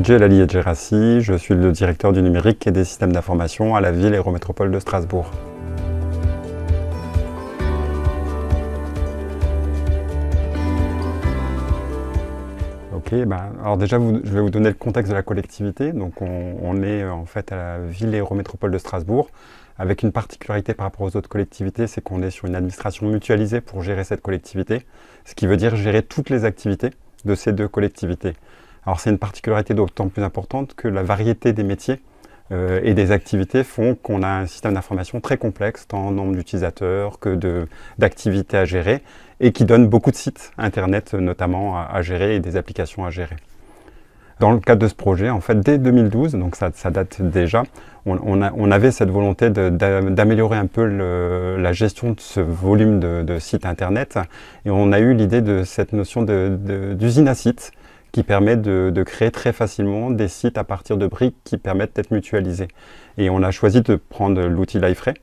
m'appelle Djelali Edjerassi, je suis le directeur du numérique et des systèmes d'information à la ville Eurométropole de Strasbourg. Alors déjà, je vais vous donner le contexte de la collectivité. Donc on est en fait à la ville Eurométropole de Strasbourg, avec une particularité par rapport aux autres collectivités, c'est qu'on est sur une administration mutualisée pour gérer cette collectivité, ce qui veut dire gérer toutes les activités de ces deux collectivités. Alors c'est une particularité d'autant plus importante que la variété des métiers et des activités font qu'on a un système d'information très complexe, tant en nombre d'utilisateurs que d'activités à gérer, et qui donne beaucoup de sites internet notamment à gérer et des applications à gérer. Dans le cadre de ce projet, en fait, dès 2012, donc ça date déjà, on avait cette volonté d'améliorer un peu la gestion de ce volume de sites internet, et on a eu l'idée de cette notion d'usine à sites, qui permet de créer très facilement des sites à partir de briques qui permettent d'être mutualisés. Et on a choisi de prendre l'outil Liferay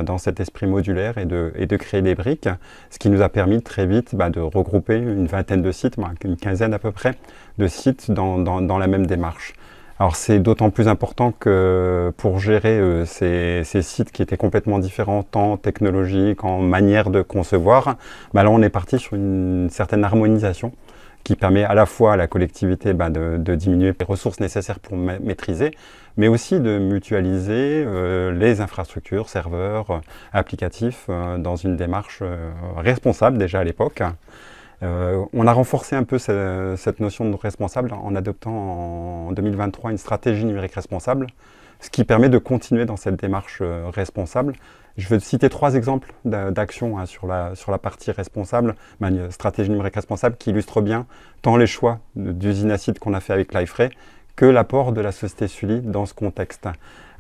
dans cet esprit modulaire et de créer des briques, ce qui nous a permis très vite de regrouper une vingtaine de sites, une quinzaine à peu près, de sites dans la même démarche. Alors c'est d'autant plus important que pour gérer ces sites qui étaient complètement différents, tant technologiques, en manière de concevoir, là on est parti sur une certaine harmonisation, qui permet à la fois à la collectivité de diminuer les ressources nécessaires pour maîtriser, mais aussi de mutualiser les infrastructures, serveurs, applicatifs, dans une démarche responsable déjà à l'époque. On a renforcé un peu cette notion de responsable en adoptant en 2023 une stratégie numérique responsable, ce qui permet de continuer dans cette démarche responsable. Je vais citer 3 exemples d'actions sur la partie responsable, une stratégie numérique responsable qui illustre bien tant les choix d'usine à site qu'on a fait avec Liferay que l'apport de la société Sully dans ce contexte.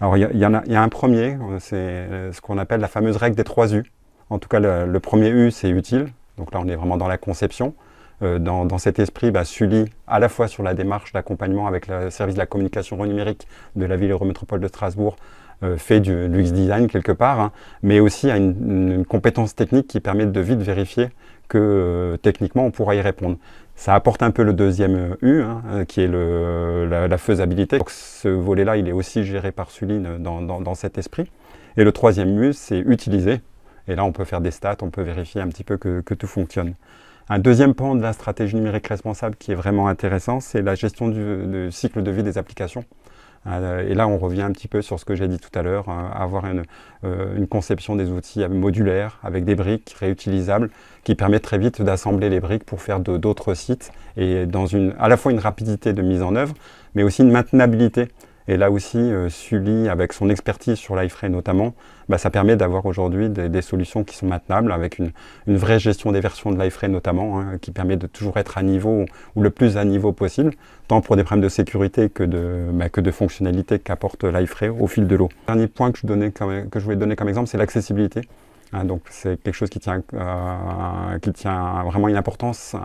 Alors il y a un premier, c'est ce qu'on appelle la fameuse règle des 3 U. En tout cas, le premier U, c'est utile. Donc là, on est vraiment dans la conception. Dans cet esprit, Sully, à la fois sur la démarche d'accompagnement avec le service de la communication numérique de la ville Eurométropole de Strasbourg, fait du UX design quelque part, mais aussi a une compétence technique qui permet de vite vérifier que techniquement on pourra y répondre. Ça apporte un peu le deuxième U, qui est la faisabilité. Donc ce volet-là, il est aussi géré par Sully dans cet esprit. Et le troisième U, c'est utiliser. Et là, on peut faire des stats, on peut vérifier un petit peu que tout fonctionne. Un deuxième pan de la stratégie numérique responsable qui est vraiment intéressant, c'est la gestion du cycle de vie des applications. Et là, on revient un petit peu sur ce que j'ai dit tout à l'heure, avoir une conception des outils modulaires avec des briques réutilisables qui permettent très vite d'assembler les briques pour faire d'autres sites et à la fois une rapidité de mise en œuvre, mais aussi une maintenabilité. Et là aussi, Sully, avec son expertise sur Liferay notamment, ça permet d'avoir aujourd'hui des solutions qui sont maintenables, avec une vraie gestion des versions de Liferay notamment, qui permet de toujours être à niveau, ou le plus à niveau possible, tant pour des problèmes de sécurité que de fonctionnalités qu'apporte Liferay au fil de l'eau. Le dernier point que je voulais donner comme exemple, c'est l'accessibilité. Donc c'est quelque chose qui tient vraiment une importance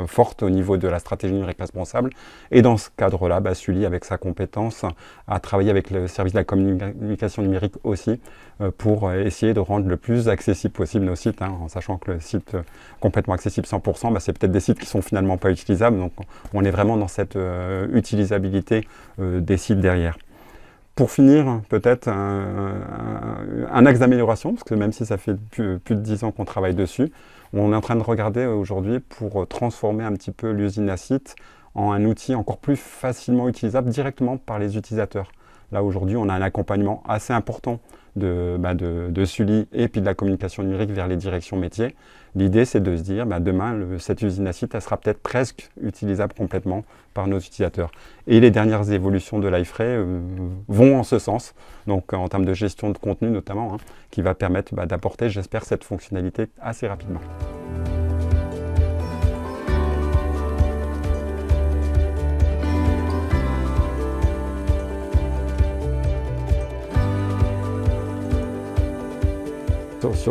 forte au niveau de la stratégie numérique responsable. Et dans ce cadre-là, Sully, avec sa compétence, a travaillé avec le service de la communication numérique aussi pour essayer de rendre le plus accessible possible nos sites, en sachant que le site complètement accessible 100%, c'est peut-être des sites qui sont finalement pas utilisables. Donc on est vraiment dans cette utilisabilité des sites derrière. Pour finir, peut-être un axe d'amélioration, parce que même si ça fait plus de 10 ans qu'on travaille dessus, on est en train de regarder aujourd'hui pour transformer un petit peu l'usine à site en un outil encore plus facilement utilisable directement par les utilisateurs. Là aujourd'hui, on a un accompagnement assez important de Sully et puis de la communication numérique vers les directions métiers. L'idée, c'est de se dire, demain, cette usine à site, elle sera peut-être presque utilisable complètement par nos utilisateurs. Et les dernières évolutions de Liferay vont en ce sens, donc en termes de gestion de contenu notamment, qui va permettre d'apporter, j'espère, cette fonctionnalité assez rapidement.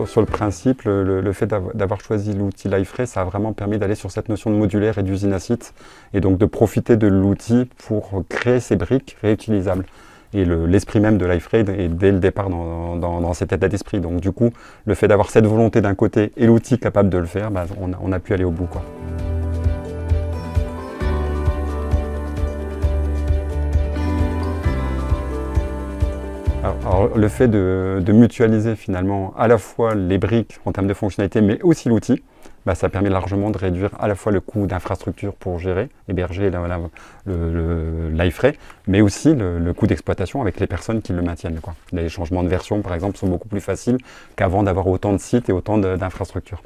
Sur le principe, le fait d'avoir choisi l'outil Liferay, ça a vraiment permis d'aller sur cette notion de modulaire et d'usine à site, et donc de profiter de l'outil pour créer ces briques réutilisables. Et l'esprit même de Liferay est dès le départ dans cet état d'esprit. Donc du coup, le fait d'avoir cette volonté d'un côté et l'outil capable de le faire, on a pu aller au bout, quoi. Alors, le fait de mutualiser finalement à la fois les briques en termes de fonctionnalité, mais aussi l'outil, ça permet largement de réduire à la fois le coût d'infrastructure pour gérer, héberger l'iFrame, mais aussi le coût d'exploitation avec les personnes qui le maintiennent, quoi. Les changements de version, par exemple, sont beaucoup plus faciles qu'avant d'avoir autant de sites et autant d'infrastructures.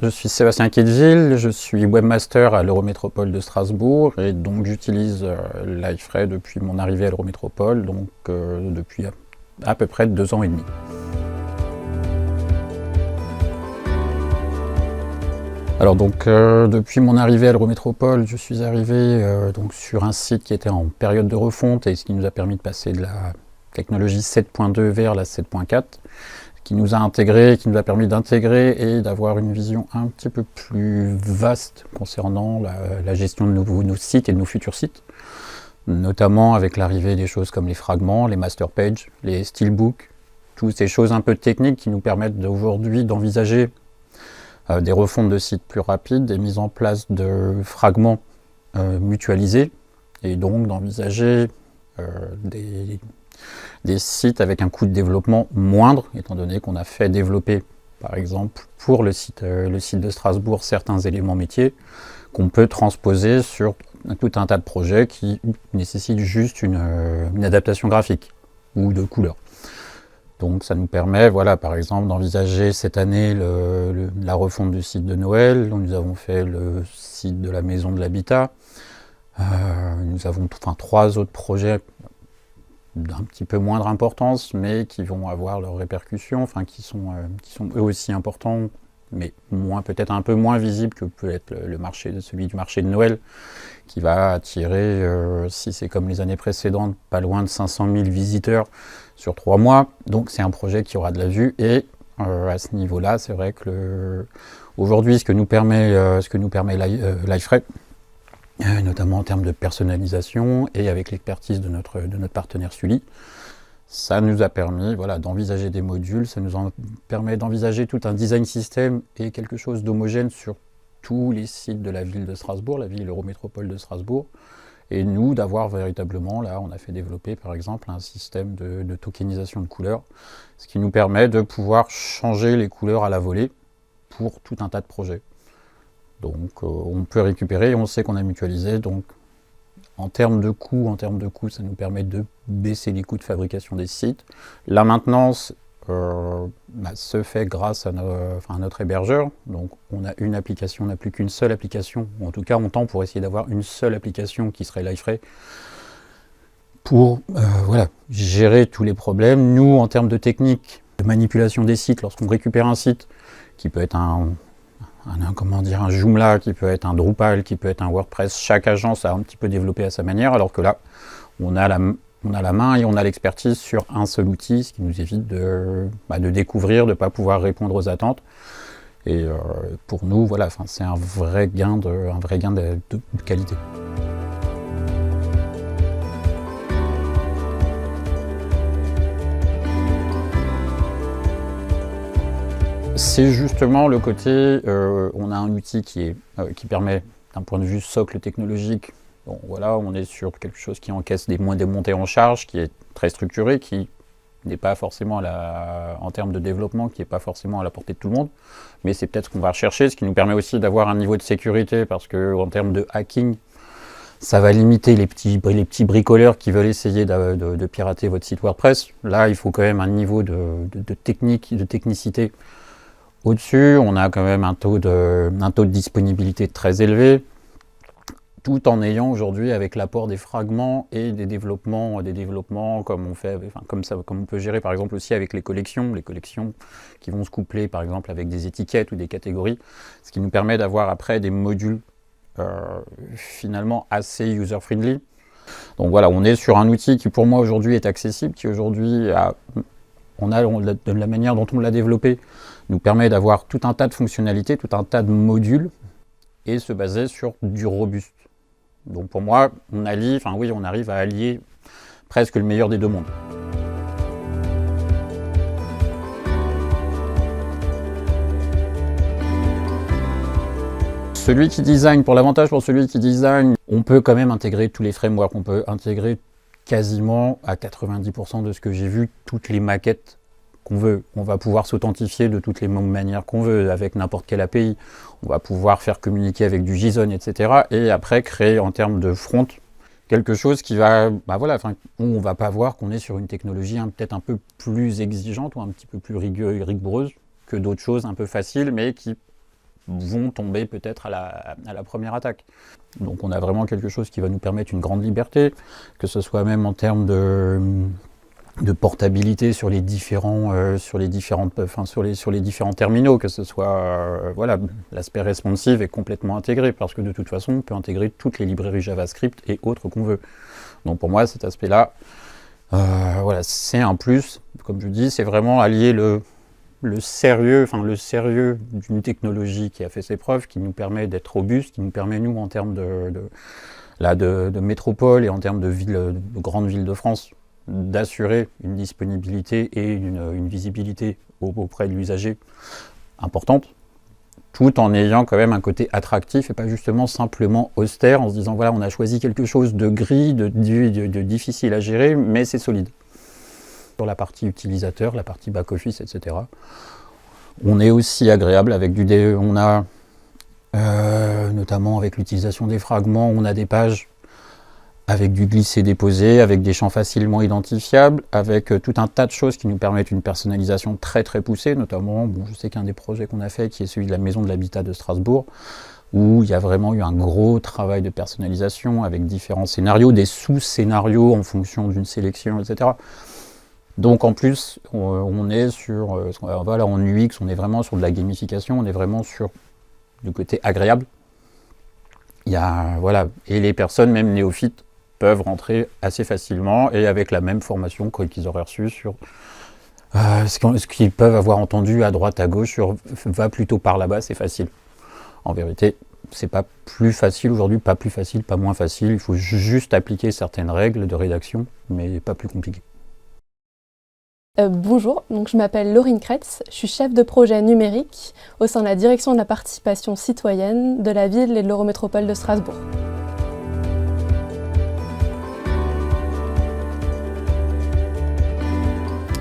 Je suis Sébastien Quetteville, je suis webmaster à l'Eurométropole de Strasbourg et donc j'utilise l'iFrame depuis mon arrivée à l'Eurométropole, donc depuis à peu près 2 ans et demi. Alors donc depuis mon arrivée à l'Eurométropole, je suis arrivé donc sur un site qui était en période de refonte et ce qui nous a permis de passer de la technologie 7.2 vers la 7.4. Qui nous a permis d'intégrer et d'avoir une vision un petit peu plus vaste concernant la gestion de nos sites et de nos futurs sites, notamment avec l'arrivée des choses comme les fragments, les master pages, les steelbooks, toutes ces choses un peu techniques qui nous permettent aujourd'hui d'envisager des refontes de sites plus rapides, des mises en place de fragments mutualisés, et donc d'envisager des sites avec un coût de développement moindre, étant donné qu'on a fait développer, par exemple, pour le site de Strasbourg, certains éléments métiers qu'on peut transposer sur tout un tas de projets qui nécessitent juste une adaptation graphique ou de couleur. Donc ça nous permet, voilà, par exemple, d'envisager cette année la refonte du site de Noël. Nous avons fait le site de la Maison de l'Habitat. Nous avons 3 autres projets d'un petit peu moindre importance, mais qui vont avoir leurs répercussions, qui sont eux aussi importants, mais peut-être un peu moins visibles que peut être celui du marché de Noël, qui va attirer, si c'est comme les années précédentes, pas loin de 500 000 visiteurs sur 3 mois. Donc c'est un projet qui aura de la vue, et à ce niveau-là, c'est vrai que aujourd'hui, ce que nous permet l'iFrame, notamment en termes de personnalisation et avec l'expertise de notre partenaire Sully, ça nous a permis, voilà, d'envisager des modules, ça nous permet d'envisager tout un design système et quelque chose d'homogène sur tous les sites de la ville de Strasbourg, la ville Eurométropole de Strasbourg, et nous d'avoir véritablement, là on a fait développer par exemple un système de tokenisation de couleurs, ce qui nous permet de pouvoir changer les couleurs à la volée pour tout un tas de projets. Donc on peut récupérer, on sait qu'on a mutualisé, donc en termes de coûts, ça nous permet de baisser les coûts de fabrication des sites. La maintenance se fait grâce à notre hébergeur, donc on a une application, on n'a plus qu'une seule application, ou en tout cas on tend pour essayer d'avoir une seule application qui serait l'iFrame pour voilà, gérer tous les problèmes. Nous, en termes de technique, de manipulation des sites, lorsqu'on récupère un site qui peut être un Joomla, qui peut être un Drupal, qui peut être un WordPress, chaque agence a un petit peu développé à sa manière, alors que là, on a la main et on a l'expertise sur un seul outil, ce qui nous évite de découvrir, de ne pas pouvoir répondre aux attentes. Et pour nous, voilà, c'est un vrai gain de qualité. C'est justement le côté, on a un outil qui permet, d'un point de vue socle technologique, bon, voilà, on est sur quelque chose qui encaisse des montées en charge, qui est très structuré, qui n'est pas forcément en termes de développement, qui n'est pas forcément à la portée de tout le monde, mais c'est peut-être ce qu'on va rechercher, ce qui nous permet aussi d'avoir un niveau de sécurité, parce qu'en termes de hacking, ça va limiter les petits bricoleurs qui veulent essayer de pirater votre site WordPress. Là, il faut quand même un niveau de technicité au-dessus. On a quand même un taux de disponibilité très élevé, tout en ayant aujourd'hui, avec l'apport des fragments et des développements comme on peut gérer par exemple aussi avec les collections qui vont se coupler par exemple avec des étiquettes ou des catégories, ce qui nous permet d'avoir après des modules finalement assez user-friendly. Donc voilà, on est sur un outil qui pour moi aujourd'hui est accessible, qui aujourd'hui de la manière dont on l'a développé, nous permet d'avoir tout un tas de fonctionnalités, tout un tas de modules, et se baser sur du robuste. Donc pour moi, on arrive à allier presque le meilleur des deux mondes. L'avantage pour celui qui design, on peut quand même intégrer tous les frameworks, on peut intégrer quasiment à 90% de ce que j'ai vu, toutes les maquettes qu'on veut. On va pouvoir s'authentifier de toutes les manières qu'on veut, avec n'importe quelle API. On va pouvoir faire communiquer avec du JSON, etc. Et après, créer en termes de front, quelque chose qui va, on ne va pas voir qu'on est sur une technologie peut-être un peu plus exigeante ou un petit peu plus rigoureuse que d'autres choses un peu faciles, mais qui vont tomber peut-être à la première attaque. Donc on a vraiment quelque chose qui va nous permettre une grande liberté, que ce soit même en termes de portabilité sur les différents terminaux, que ce soit l'aspect responsive est complètement intégré, parce que de toute façon on peut intégrer toutes les librairies JavaScript et autres qu'on veut. Donc pour moi cet aspect-là, c'est un plus. Comme je dis, c'est vraiment allier le sérieux d'une technologie qui a fait ses preuves, qui nous permet d'être robuste, qui nous permet, nous, en termes de métropole et en termes de grandes villes de France, d'assurer une disponibilité et une visibilité auprès de l'usager importante, tout en ayant quand même un côté attractif et pas justement simplement austère, en se disant voilà, on a choisi quelque chose de gris, de difficile à gérer, mais c'est solide. Sur la partie utilisateur, la partie back-office, etc. On est aussi agréable avec on a notamment avec l'utilisation des fragments, on a des pages avec du glisser-déposer, avec des champs facilement identifiables, avec tout un tas de choses qui nous permettent une personnalisation très très poussée, notamment, je sais qu'un des projets qu'on a fait, qui est celui de la Maison de l'Habitat de Strasbourg, où il y a vraiment eu un gros travail de personnalisation avec différents scénarios, des sous-scénarios en fonction d'une sélection, etc. Donc en plus, on est sur, en UX, on est vraiment sur de la gamification, on est vraiment sur du côté agréable. Et les personnes, même néophytes, peuvent rentrer assez facilement et avec la même formation qu'ils auraient reçue sur ce qu'ils peuvent avoir entendu à droite, à gauche, sur va plutôt par là-bas, c'est facile. En vérité, c'est pas plus facile aujourd'hui, pas plus facile, pas moins facile. Il faut juste appliquer certaines règles de rédaction, mais pas plus compliqué. Bonjour, donc je m'appelle Laurine Kretz, je suis chef de projet numérique au sein de la direction de la participation citoyenne de la ville et de l'Eurométropole de Strasbourg.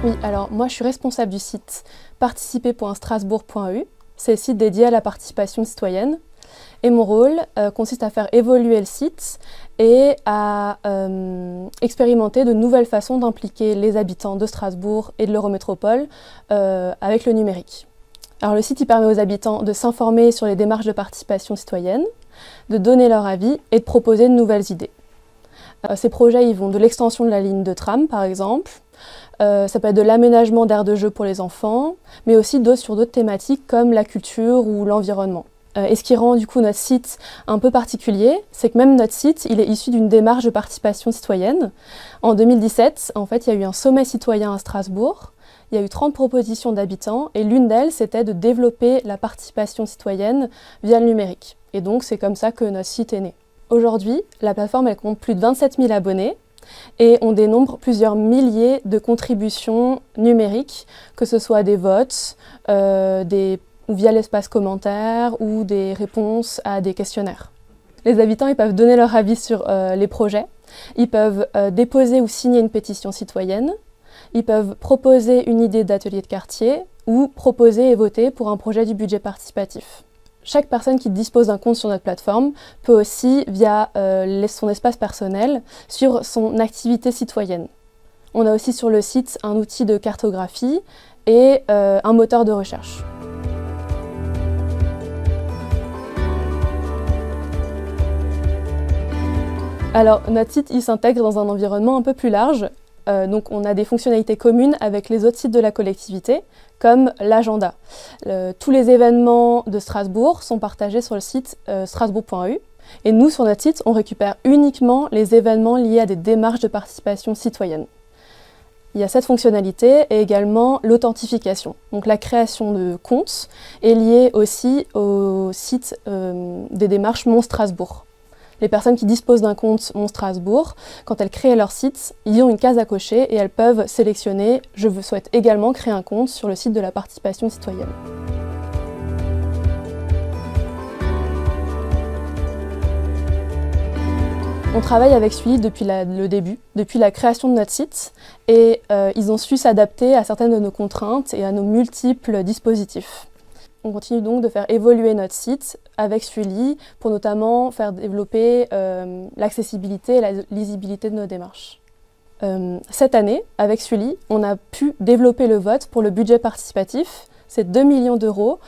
Oui, alors moi je suis responsable du site participer.strasbourg.eu, c'est le site dédié à la participation citoyenne. Et mon rôle consiste à faire évoluer le site et à expérimenter de nouvelles façons d'impliquer les habitants de Strasbourg et de l'Eurométropole avec le numérique. Alors le site il permet aux habitants de s'informer sur les démarches de participation citoyenne, de donner leur avis et de proposer de nouvelles idées. Ces projets ils vont de l'extension de la ligne de tram par exemple, ça peut être de l'aménagement d'aires de jeu pour les enfants, mais aussi sur d'autres thématiques comme la culture ou l'environnement. Et ce qui rend du coup notre site un peu particulier, c'est que même notre site, il est issu d'une démarche de participation citoyenne. En 2017, en fait, il y a eu un sommet citoyen à Strasbourg, il y a eu 30 propositions d'habitants, et l'une d'elles, c'était de développer la participation citoyenne via le numérique. Et donc, c'est comme ça que notre site est né. Aujourd'hui, la plateforme, elle compte plus de 27 000 abonnés, et on dénombre plusieurs milliers de contributions numériques, que ce soit des votes, ou via l'espace commentaire ou des réponses à des questionnaires. Les habitants ils peuvent donner leur avis sur les projets, ils peuvent déposer ou signer une pétition citoyenne, ils peuvent proposer une idée d'atelier de quartier ou proposer et voter pour un projet du budget participatif. Chaque personne qui dispose d'un compte sur notre plateforme peut aussi, via son espace personnel, suivre son activité citoyenne. On a aussi sur le site un outil de cartographie et un moteur de recherche. Alors, notre site il s'intègre dans un environnement un peu plus large. Donc, on a des fonctionnalités communes avec les autres sites de la collectivité, comme l'agenda. Tous les événements de Strasbourg sont partagés sur le site strasbourg.eu. Et nous, sur notre site, on récupère uniquement les événements liés à des démarches de participation citoyenne. Il y a cette fonctionnalité et également l'authentification. Donc la création de comptes est liée aussi au site des démarches Mon Strasbourg. Les personnes qui disposent d'un compte Mon Strasbourg, quand elles créent leur site, ils ont une case à cocher et elles peuvent sélectionner « Je souhaite également créer un compte sur le site de la participation citoyenne ». On travaille avec Sully depuis le début, depuis la création de notre site, et ils ont su s'adapter à certaines de nos contraintes et à nos multiples dispositifs. On continue donc de faire évoluer notre site avec Sully pour notamment faire développer l'accessibilité et la lisibilité de nos démarches. Cette année, avec Sully, on a pu développer le vote pour le budget participatif. C'est 2 millions d'euros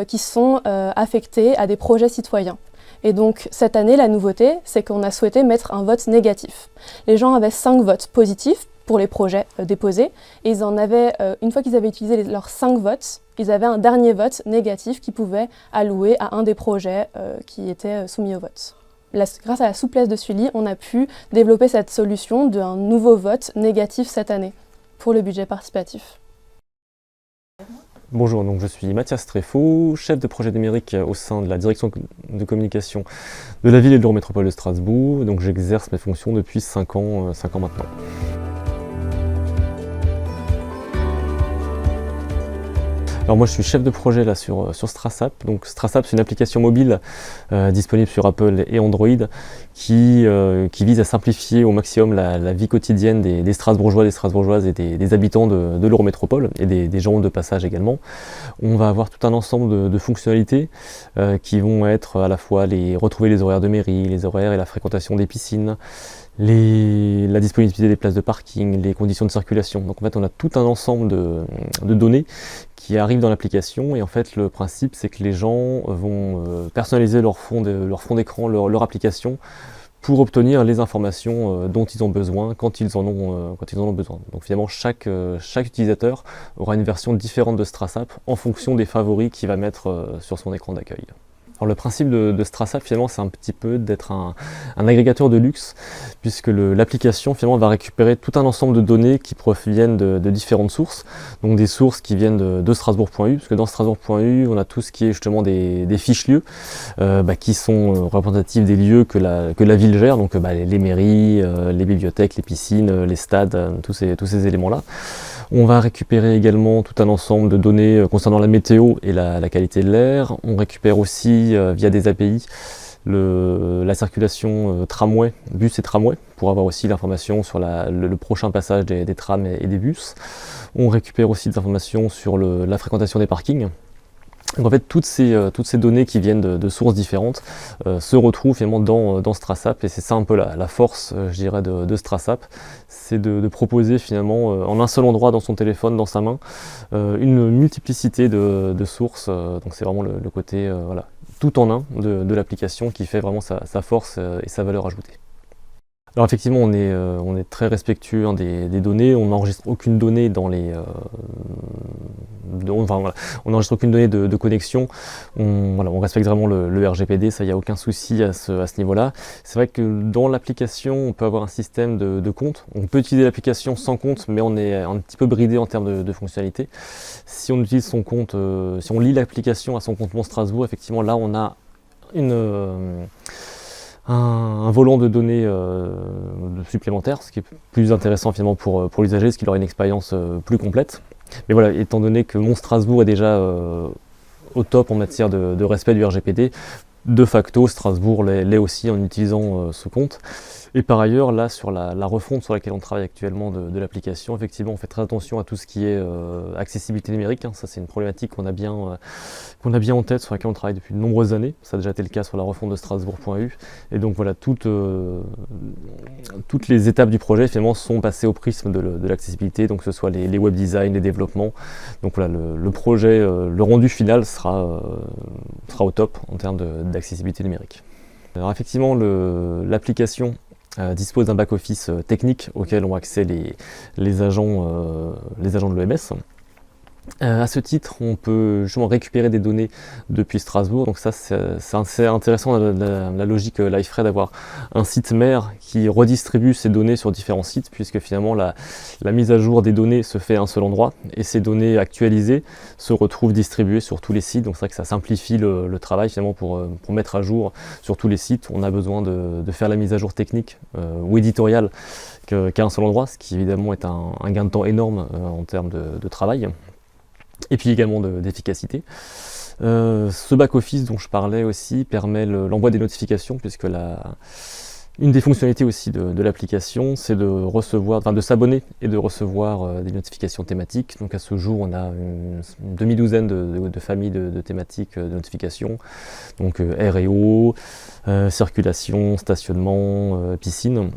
qui sont affectés à des projets citoyens. Et donc cette année, la nouveauté, c'est qu'on a souhaité mettre un vote négatif. Les gens avaient 5 votes positifs pour les projets déposés, et ils en avaient, une fois qu'ils avaient utilisé leurs 5 votes, ils avaient un dernier vote négatif qu'ils pouvaient allouer à un des projets qui était soumis au vote. Grâce à la souplesse de Sully, on a pu développer cette solution d'un nouveau vote négatif cette année pour le budget participatif. Bonjour, donc je suis Mathias Tréfaut, chef de projet numérique au sein de la direction de communication de la ville et de l'Eurométropole de Strasbourg. Donc j'exerce mes fonctions depuis 5 ans maintenant. Alors moi je suis chef de projet là sur StrassApp. Donc StrassApp c'est une application mobile disponible sur Apple et Android qui vise à simplifier au maximum la vie quotidienne des Strasbourgeois, des Strasbourgeoises et des habitants de l'Eurométropole et des gens de passage également. On va avoir tout un ensemble de fonctionnalités qui vont être à la fois retrouver les horaires de mairie, les horaires et la fréquentation des piscines, la disponibilité des places de parking, les conditions de circulation. Donc en fait on a tout un ensemble de données qui arrivent dans l'application, et en fait le principe c'est que les gens vont personnaliser leur fond d'écran, leur application, pour obtenir les informations dont ils ont besoin quand ils en ont besoin. Donc finalement chaque utilisateur aura une version différente de StrassApp en fonction des favoris qu'il va mettre sur son écran d'accueil. Alors le principe de StrassApp finalement c'est un petit peu d'être un agrégateur de luxe, puisque l'application finalement va récupérer tout un ensemble de données qui proviennent de différentes sources, donc des sources qui viennent de Strasbourg.eu, parce que dans Strasbourg.eu on a tout ce qui est justement des fiches lieux qui sont représentatifs des lieux que la ville gère, donc les mairies, les bibliothèques, les piscines, les stades, tous ces éléments là. On va récupérer également tout un ensemble de données concernant la météo et la qualité de l'air. On récupère aussi via des API la circulation tramway, bus et tramway, pour avoir aussi l'information sur le prochain passage des trams et des bus. On récupère aussi des informations sur la fréquentation des parkings. Donc en fait toutes ces données qui viennent de sources différentes se retrouvent finalement dans StrassApp, et c'est ça un peu la force je dirais de StrassApp, c'est de proposer finalement en un seul endroit dans son téléphone, dans sa main, une multiplicité de sources. Donc c'est vraiment le côté voilà, tout en un de l'application qui fait vraiment sa force et sa valeur ajoutée. Alors effectivement on est très respectueux des données, on n'enregistre aucune donnée dans on n'enregistre aucune donnée de connexion, on respecte vraiment le RGPD, ça il n'y a aucun souci à ce niveau-là. C'est vrai que dans l'application on peut avoir un système de compte, on peut utiliser l'application sans compte, mais on est un petit peu bridé en termes de fonctionnalité. Si on utilise son compte, si on lie l'application à son compte Mon Strasbourg, effectivement là on a un volant de données supplémentaire, ce qui est plus intéressant finalement pour l'usager, ce qui aura une expérience plus complète. Mais voilà, étant donné que Mon Strasbourg est déjà au top en matière de respect du RGPD, de facto Strasbourg l'est aussi en utilisant ce compte. Et par ailleurs, là, sur la refonte sur laquelle on travaille actuellement de l'application, effectivement, on fait très attention à tout ce qui est accessibilité numérique. Ça, c'est une problématique qu'on a bien en tête, sur laquelle on travaille depuis de nombreuses années. Ça a déjà été le cas sur la refonte de Strasbourg.eu. Et donc voilà, toutes les étapes du projet, finalement, sont passées au prisme de l'accessibilité, donc que ce soit les web design, les développements. Donc voilà, le projet, le rendu final sera au top en termes d'accessibilité numérique. Alors effectivement, l'application dispose d'un back-office technique auquel ont accès les agents de l'EMS. À ce titre, on peut justement récupérer des données depuis Strasbourg, donc ça c'est assez intéressant la logique Liferay d'avoir un site mère qui redistribue ces données sur différents sites, puisque finalement la mise à jour des données se fait à un seul endroit, et ces données actualisées se retrouvent distribuées sur tous les sites, donc c'est vrai que ça simplifie le travail finalement pour mettre à jour sur tous les sites. On a besoin de faire la mise à jour technique ou éditoriale qu'à un seul endroit, ce qui évidemment est un gain de temps énorme en termes de travail. Et puis également d'efficacité. Ce back-office dont je parlais aussi permet l'envoi des notifications, puisque Une des fonctionnalités aussi de l'application, c'est de s'abonner et de recevoir des notifications thématiques. Donc à ce jour, on a une demi-douzaine de familles de thématiques de notifications. Donc air et eau, circulation, stationnement, piscine.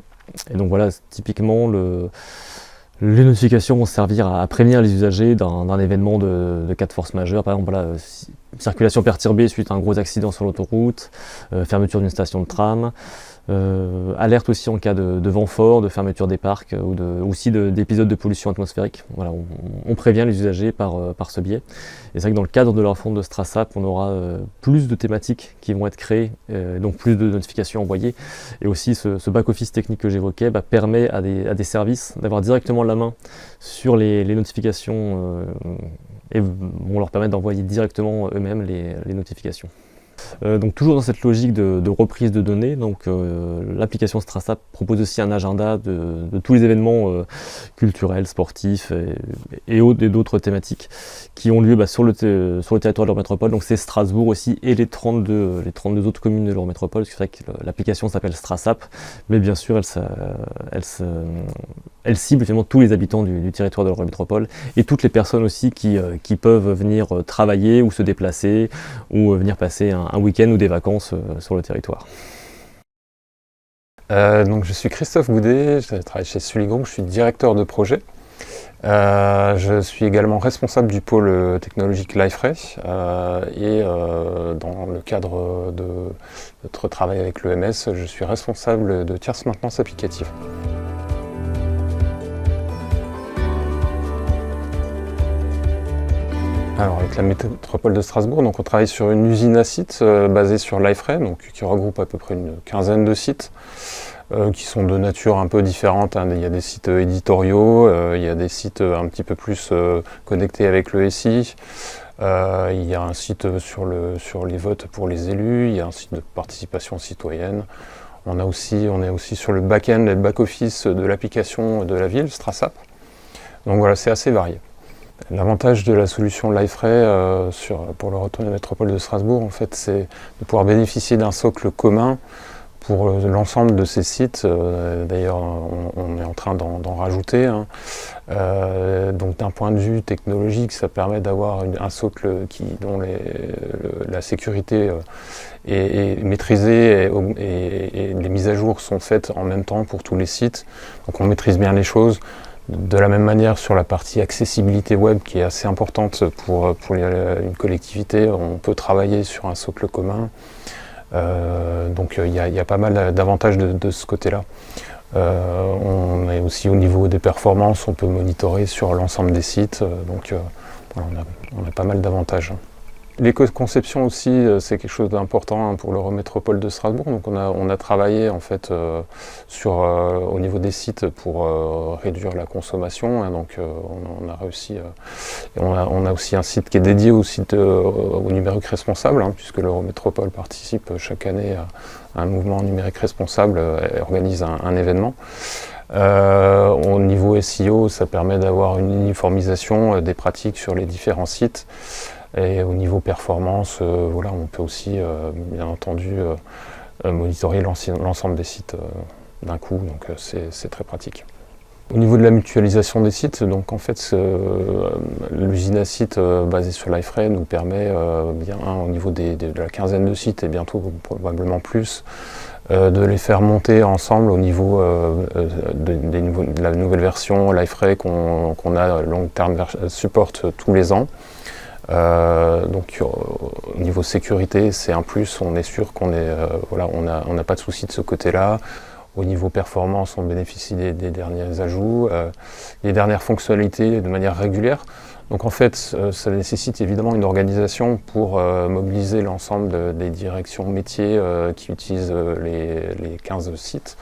Et donc voilà, typiquement, les notifications vont servir à prévenir les usagers d'un événement de cas de force majeure. Par exemple, voilà, circulation perturbée suite à un gros accident sur l'autoroute, fermeture d'une station de tram. Alerte aussi en cas de vent fort, de fermeture des parcs ou aussi d'épisodes de pollution atmosphérique. Voilà, on prévient les usagers par ce biais. Et c'est vrai que dans le cadre de la refonte de StraSap, on aura plus de thématiques qui vont être créées, donc plus de notifications envoyées. Et aussi ce back-office technique que j'évoquais permet à des services d'avoir directement la main sur les notifications et vont leur permettre d'envoyer directement eux-mêmes les notifications. Donc toujours dans cette logique de reprise de données, donc l'application StraSap propose aussi un agenda de tous les événements culturels, sportifs et d'autres thématiques qui ont lieu sur le territoire de l'Eurométropole. Donc c'est Strasbourg aussi et les 32 autres communes de l'Eurométropole. C'est vrai que l'application s'appelle StraSap, mais bien sûr elle cible finalement tous les habitants du territoire de l'Eurométropole et toutes les personnes aussi qui peuvent venir travailler ou se déplacer ou venir passer un week-end ou des vacances sur le territoire. Donc je suis Christophe Goudet, je travaille chez Sully Group, je suis directeur de projet. Je suis également responsable du pôle technologique Liferay et dans le cadre de notre travail avec l'EMS, je suis responsable de tierce maintenance applicative. Alors avec la métropole de Strasbourg, donc on travaille sur une usine à sites basée sur Liferay, donc qui regroupe à peu près une quinzaine de sites qui sont de nature un peu différente. Il y a des sites éditoriaux, il y a des sites un petit peu plus connectés avec le SI, il y a un site sur les votes pour les élus, il y a un site de participation citoyenne. On est aussi sur le back-end et le back-office de l'application de la ville, StraSap. Donc voilà, c'est assez varié. L'avantage de la solution Liferay pour le retour de la métropole de Strasbourg, en fait, c'est de pouvoir bénéficier d'un socle commun pour l'ensemble de ces sites. D'ailleurs, on est en train d'en rajouter. Donc d'un point de vue technologique, ça permet d'avoir un socle dont la sécurité est maîtrisée et les mises à jour sont faites en même temps pour tous les sites. Donc on maîtrise bien les choses. De la même manière, sur la partie accessibilité web qui est assez importante pour une collectivité, on peut travailler sur un socle commun. Donc il y a pas mal d'avantages de ce côté-là. On est aussi au niveau des performances, on peut monitorer sur l'ensemble des sites. Donc voilà, on a pas mal d'avantages. L'éco-conception aussi, c'est quelque chose d'important pour l'Eurométropole de Strasbourg. Donc on a travaillé en fait au niveau des sites pour réduire la consommation. Donc on a réussi. On a aussi un site qui est dédié au numérique responsable, puisque l'Eurométropole participe chaque année à un mouvement numérique responsable et organise un événement. Au niveau SEO, ça permet d'avoir une uniformisation des pratiques sur les différents sites. Et au niveau performance, voilà, on peut aussi, bien entendu, monitorer l'ensemble des sites d'un coup, donc c'est très pratique. Au niveau de la mutualisation des sites, donc en fait, l'usine à sites basée sur Liferay nous permet, au niveau de la quinzaine de sites et bientôt probablement plus, de les faire monter ensemble au niveau de la nouvelle version Liferay qu'on a long terme supporte tous les ans. Donc au niveau sécurité, c'est un plus, on est sûr qu'on n'a pas de souci de ce côté-là. Au niveau performance, on bénéficie des derniers ajouts, des dernières fonctionnalités de manière régulière. Donc en fait, ça nécessite évidemment une organisation pour mobiliser l'ensemble des directions métiers qui utilisent les 15 sites.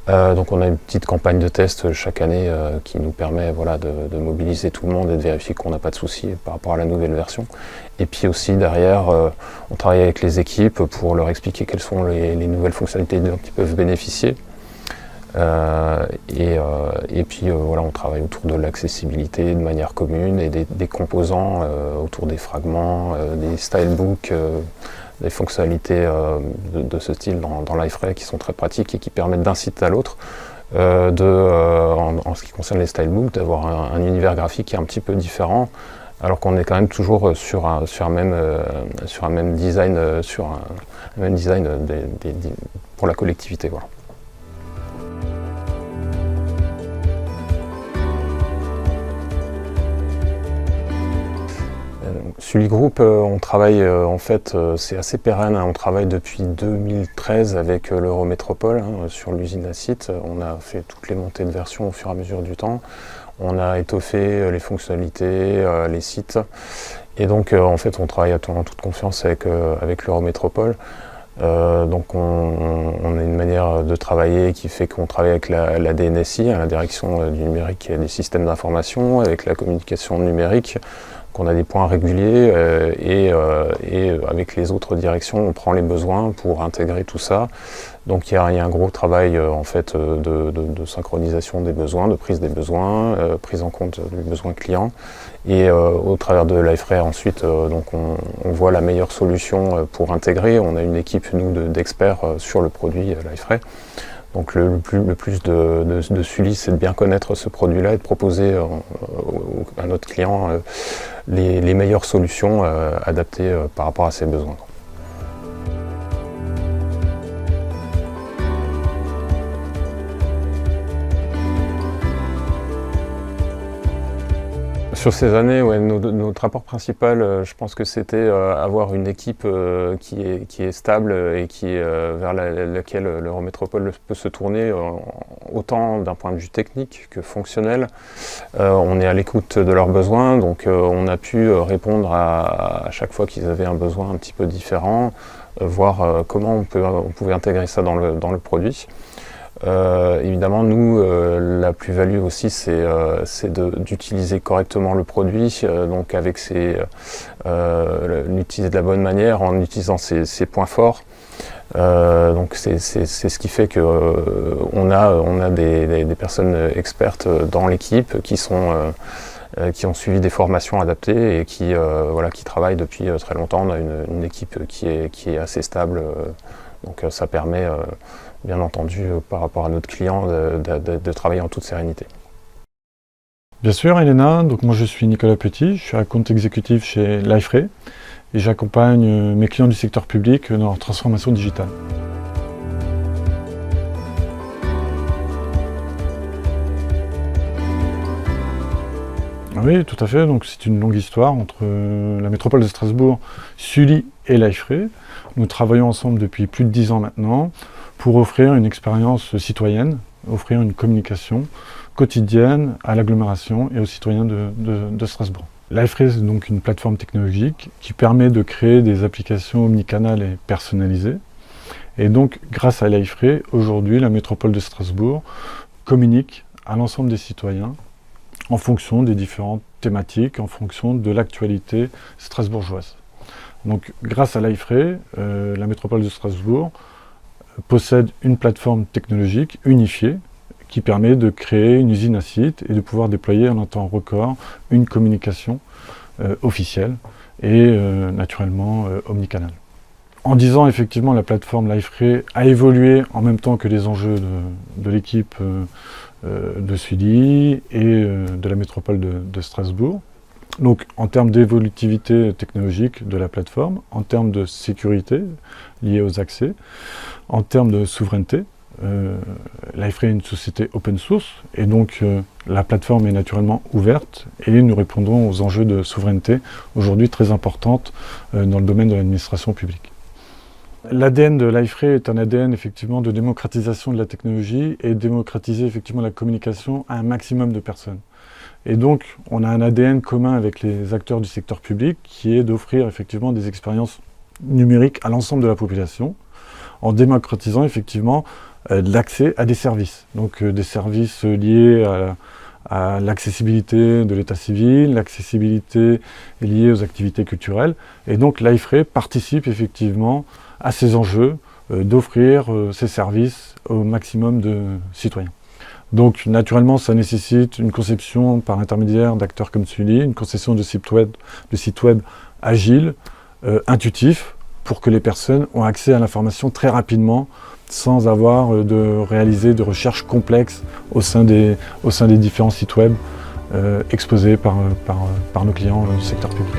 Donc on a une petite campagne de test chaque année qui nous permet de mobiliser tout le monde et de vérifier qu'on n'a pas de soucis par rapport à la nouvelle version. Et puis aussi derrière, on travaille avec les équipes pour leur expliquer quelles sont les nouvelles fonctionnalités dont ils peuvent bénéficier. Et puis on travaille autour de l'accessibilité de manière commune et des composants autour des fragments, des stylebooks, des fonctionnalités de ce style dans Liferay qui sont très pratiques et qui permettent d'un site à l'autre en ce qui concerne les stylebooks, d'avoir un univers graphique qui est un petit peu différent, alors qu'on est quand même toujours sur un même design, pour la collectivité. Voilà. Sully Group, on travaille en fait, c'est assez pérenne, hein, on travaille depuis 2013 avec l'Eurométropole sur l'usine à site. On a fait toutes les montées de version au fur et à mesure du temps. On a étoffé les fonctionnalités, les sites. Et donc en fait on travaille en toute confiance avec l'Eurométropole. Donc on a une manière de travailler qui fait qu'on travaille avec la DNSI, la direction du numérique et des systèmes d'information, avec la communication numérique, qu'on a des points réguliers et avec les autres directions on prend les besoins pour intégrer tout ça. Donc il y a un gros travail en fait de synchronisation des besoins, de prise des besoins, prise en compte du besoin client. Et au travers de Liferay ensuite, donc on voit la meilleure solution pour intégrer. On a une équipe nous d'experts sur le produit Liferay. Donc le plus de Sully, c'est de bien connaître ce produit-là et de proposer à notre client les meilleures solutions adaptées par rapport à ses besoins. Sur ces années, ouais, notre rapport principal, je pense que c'était avoir une équipe qui est stable et vers laquelle l'Eurométropole peut se tourner, autant d'un point de vue technique que fonctionnel. On est à l'écoute de leurs besoins, donc on a pu répondre à chaque fois qu'ils avaient un besoin un petit peu différent, voir comment on pouvait intégrer ça dans le produit. Évidemment, nous, la plus-value aussi, c'est d'utiliser correctement le produit, donc avec l'utiliser de la bonne manière en utilisant ses points forts. Donc c'est ce qui fait que on a des personnes expertes dans l'équipe qui ont suivi des formations adaptées et qui travaillent depuis très longtemps. On a une équipe qui est assez stable, donc ça permet bien entendu, par rapport à notre client, de travailler en toute sérénité. Bien sûr, Elena. Donc moi, je suis Nicolas Petit, je suis un compte exécutif chez Liferay et j'accompagne mes clients du secteur public dans leur transformation digitale. Oui, tout à fait. Donc c'est une longue histoire entre la métropole de Strasbourg, Sully et Liferay. Nous travaillons ensemble depuis plus de 10 ans maintenant pour offrir une expérience citoyenne, offrir une communication quotidienne à l'agglomération et aux citoyens de Strasbourg. Liferay, c'est donc une plateforme technologique qui permet de créer des applications omnicanales et personnalisées. Et donc, grâce à Liferay, aujourd'hui, la métropole de Strasbourg communique à l'ensemble des citoyens en fonction des différentes thématiques, en fonction de l'actualité strasbourgeoise. Donc, grâce à Liferay, la métropole de Strasbourg possède une plateforme technologique unifiée qui permet de créer une usine à site et de pouvoir déployer en un temps record une communication officielle et naturellement omnicanale. En 10 ans, effectivement, la plateforme Liferay a évolué en même temps que les enjeux de l'équipe de Sully et de la métropole de Strasbourg. Donc en termes d'évolutivité technologique de la plateforme, en termes de sécurité liée aux accès, en termes de souveraineté, Liferay est une société open source et donc la plateforme est naturellement ouverte et nous répondons aux enjeux de souveraineté aujourd'hui très importantes dans le domaine de l'administration publique. L'ADN de Liferay est un ADN effectivement de démocratisation de la technologie et démocratiser effectivement la communication à un maximum de personnes. Et donc, on a un ADN commun avec les acteurs du secteur public qui est d'offrir effectivement des expériences numériques à l'ensemble de la population en démocratisant effectivement l'accès à des services. Donc des services liés à l'accessibilité de l'état civil, l'accessibilité liée aux activités culturelles. Et donc Liferay participe effectivement à ces enjeux d'offrir ces services au maximum de citoyens. Donc naturellement, ça nécessite une conception par l'intermédiaire d'acteurs comme Sully, une conception de site web agile, intuitif, pour que les personnes ont accès à l'information très rapidement, sans avoir de réaliser de recherches complexes au sein des différents sites web exposés par nos clients du secteur public.